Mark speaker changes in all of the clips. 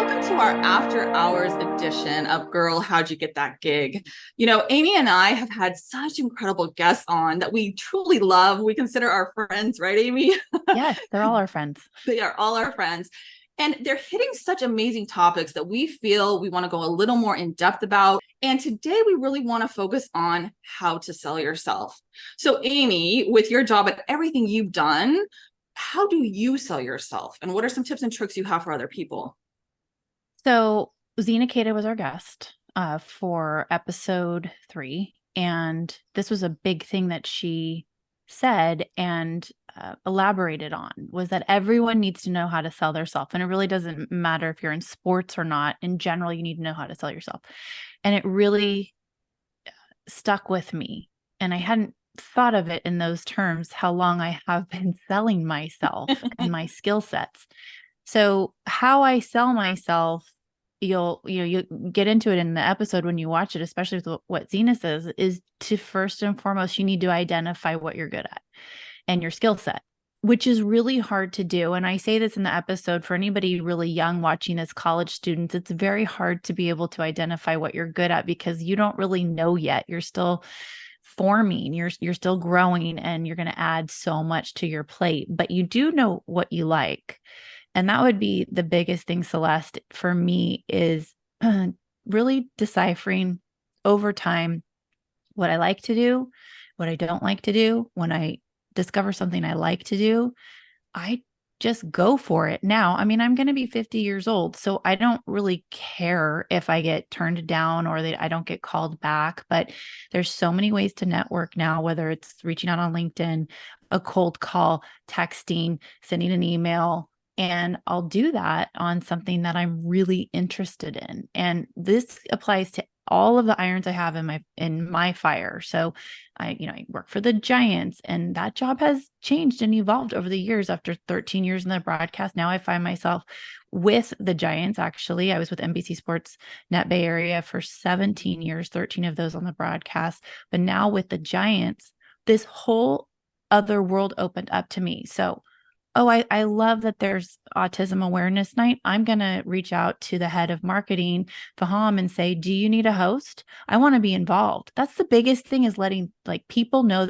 Speaker 1: welcome to our after hours edition of Girl, How'd You Get That Gig? You know, Amy and I have had such incredible guests on that we truly love. We consider our friends, right, Amy?
Speaker 2: Yes, they're all our friends.
Speaker 1: They are all our friends. And they're hitting such amazing topics that we feel we want to go a little more in depth about. And today we really want to focus on how to sell yourself. So, Amy, with your job and everything you've done, how do you sell yourself? And what are some tips and tricks you have for other people?
Speaker 2: So Zena Kata was our guest for episode 3. And this was a big thing that she said and elaborated on was that everyone needs to know how to sell themselves. And it really doesn't matter if you're in sports or not. In general, you need to know how to sell yourself. And it really stuck with me. And I hadn't thought of it in those terms, how long I have been selling myself and my skill sets. So how I sell myself, you'll get into it in the episode when you watch it, especially with what Zena says, is to first and foremost, you need to identify what you're good at and your skill set, which is really hard to do. And I say this in the episode for anybody really young watching as college students, it's very hard to be able to identify what you're good at because you don't really know yet. You're still forming, you're still growing, and you're going to add so much to your plate, but you do know what you like. And that would be the biggest thing, Celeste, for me is really deciphering over time what I like to do, what I don't like to do. When I discover something I like to do, I just go for it now. I mean, I'm going to be 50 years old, so I don't really care if I get turned down or that I don't get called back. But there's so many ways to network now, whether it's reaching out on LinkedIn, a cold call, texting, sending an email. And I'll do that on something that I'm really interested in. And this applies to all of the irons I have in my fire. So I work for the Giants, and that job has changed and evolved over the years. After 13 years in the broadcast, now I find myself with the Giants. Actually, I was with NBC Sports Net Bay Area for 17 years, 13 of those on the broadcast. But now with the Giants, this whole other world opened up to me. So I love that there's Autism Awareness Night. I'm going to reach out to the head of marketing, Faham, and say, do you need a host? I want to be involved. That's the biggest thing, is letting people know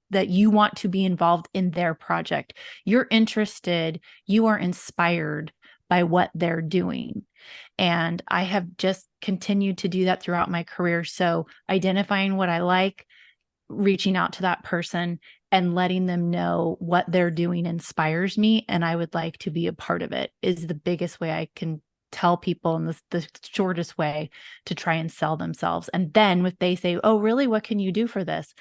Speaker 2: that you want to be involved in their project. You're interested, you are inspired by what they're doing. And I have just continued to do that throughout my career. So identifying what I like, reaching out to that person and letting them know what they're doing inspires me, and I would like to be a part of it, is the biggest way I can tell people in the shortest way to try and sell themselves. And then if they say, oh, really, what can you do for this?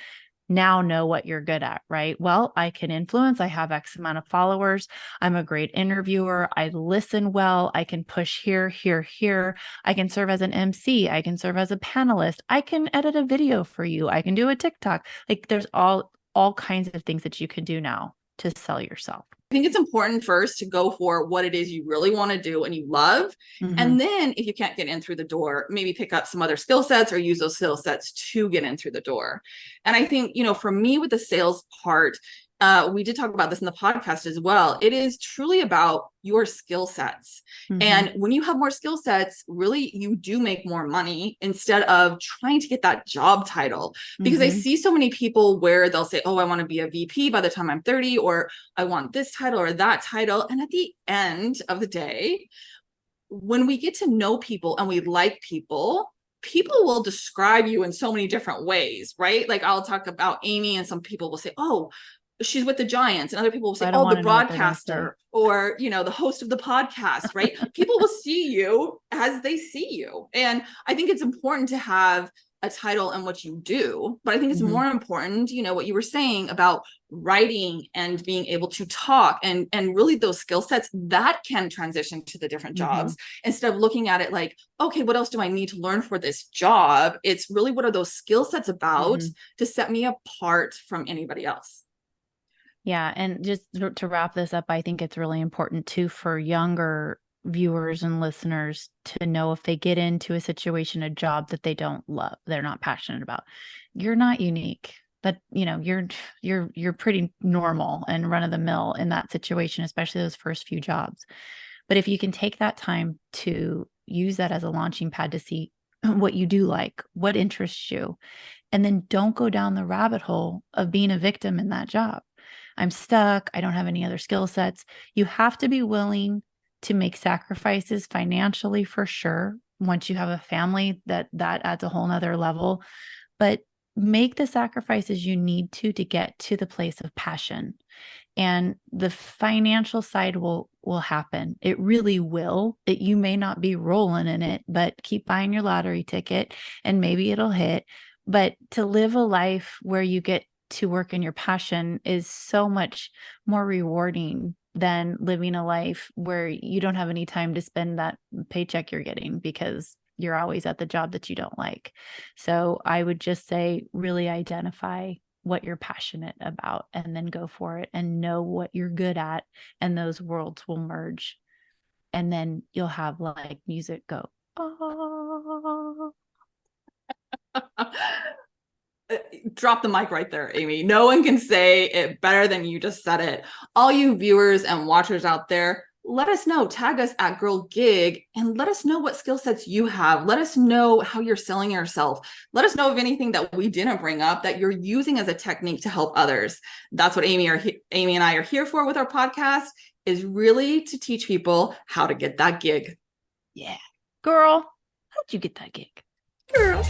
Speaker 2: Now know what you're good at, right? Well, I can influence. I have X amount of followers. I'm a great interviewer. I listen well. I can push here, here, here. I can serve as an MC. I can serve as a panelist. I can edit a video for you. I can do a TikTok. Like there's all kinds of things that you can do now to sell yourself.
Speaker 1: I think it's important first to go for what it is you really want to do and you love.
Speaker 2: Mm-hmm.
Speaker 1: And then if you can't get in through the door, maybe pick up some other skill sets or use those skill sets to get in through the door. And I think, for me with the sales part, we did talk about this in the podcast as well. It is truly about your skill sets.
Speaker 2: Mm-hmm.
Speaker 1: And when you have more skill sets, really, you do make more money instead of trying to get that job title. Because I
Speaker 2: Mm-hmm.
Speaker 1: see so many people where they'll say, oh, I want to be a VP by the time I'm 30, or I want this title or that title. And at the end of the day, when we get to know people and we like people, people will describe you in so many different ways, right? Like I'll talk about Amy and some people will say, oh, she's with the Giants, and other people will say,
Speaker 2: I don't
Speaker 1: oh,
Speaker 2: want
Speaker 1: the
Speaker 2: to know what they're going to say.
Speaker 1: broadcaster, or the host of the podcast, right? People will see you as they see you. And I think it's important to have a title in what you do, but I think it's
Speaker 2: Mm-hmm.
Speaker 1: more important, what you were saying about writing and being able to talk, and really those skill sets that can transition to the different
Speaker 2: Mm-hmm.
Speaker 1: jobs, instead of looking at it like, okay, what else do I need to learn for this job? It's really, what are those skill sets about
Speaker 2: Mm-hmm.
Speaker 1: to set me apart from anybody else?
Speaker 2: Yeah. And just to wrap this up, I think it's really important too for younger viewers and listeners to know, if they get into a situation, a job that they don't love, they're not passionate about, you're not unique. That, you're pretty normal and run of the mill in that situation, especially those first few jobs. But if you can take that time to use that as a launching pad to see what you do like, what interests you, and then don't go down the rabbit hole of being a victim in that job. I'm stuck. I don't have any other skill sets. You have to be willing to make sacrifices financially for sure. Once you have a family, that adds a whole nother level, but make the sacrifices you need to get to the place of passion. And the financial side will happen. It really will. You may not be rolling in it, but keep buying your lottery ticket and maybe it'll hit. But to live a life where you get to work in your passion is so much more rewarding than living a life where you don't have any time to spend that paycheck you're getting because you're always at the job that you don't like. So I would just say, really identify what you're passionate about and then go for it and know what you're good at. And those worlds will merge. And then you'll have like music go, oh.
Speaker 1: Drop the mic right there, Amy. No one can say it better than you just said it. All you viewers and watchers out there, let us know. Tag us at Girl Gig and let us know what skill sets you have. Let us know how you're selling yourself. Let us know of anything that we didn't bring up that you're using as a technique to help others. That's what Amy and I are here for with our podcast, is really to teach people how to get that gig.
Speaker 2: Yeah. Girl, how'd you get that gig?
Speaker 1: Girl.